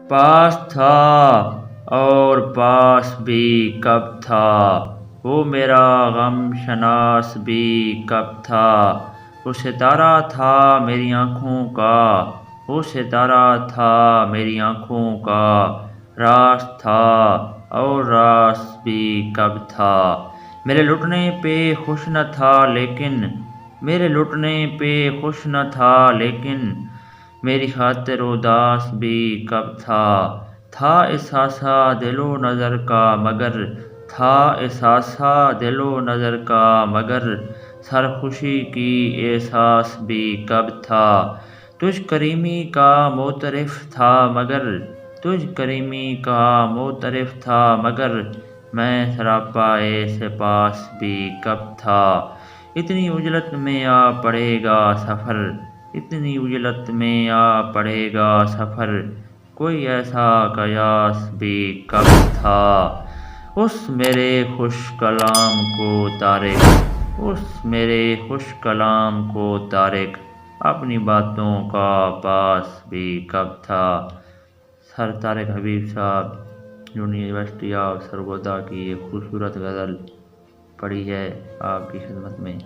پاس تھا اور پاس بھی کب تھا، وہ میرا غم شناس بھی کب تھا۔ وہ ستارہ تھا میری آنکھوں کا، وہ ستارہ تھا میری آنکھوں کا، راز تھا اور راز بھی کب تھا۔ میرے لٹنے پہ خوش نہ تھا لیکن، میرے لٹنے پہ خوش نہ تھا لیکن، میری خاطر اداس بھی کب تھا۔ تھا احساسا دل و نظر کا مگر، تھا احساسا دل و نظر کا مگر، سرخوشی کی احساس بھی کب تھا۔ تجھ کریمی کا معترف تھا مگر، تجھ کریمی کا معترف تھا مگر، میں سراپا سے پاس بھی کب تھا۔ اتنی عجلت میں آ پڑے گا سفر، اتنی عجلت میں آ پڑے گا سفر، کوئی ایسا قیاس بھی کب تھا۔ اس میرے خوش کلام کو طارق، اس میرے خوش کلام کو طارق، اپنی باتوں کا پاس بھی کب تھا۔ سر طارق حبیب صاحب، یونیورسٹی آف سرگودا کی ایک خوبصورت غزل پڑھی ہے آپ کی خدمت میں۔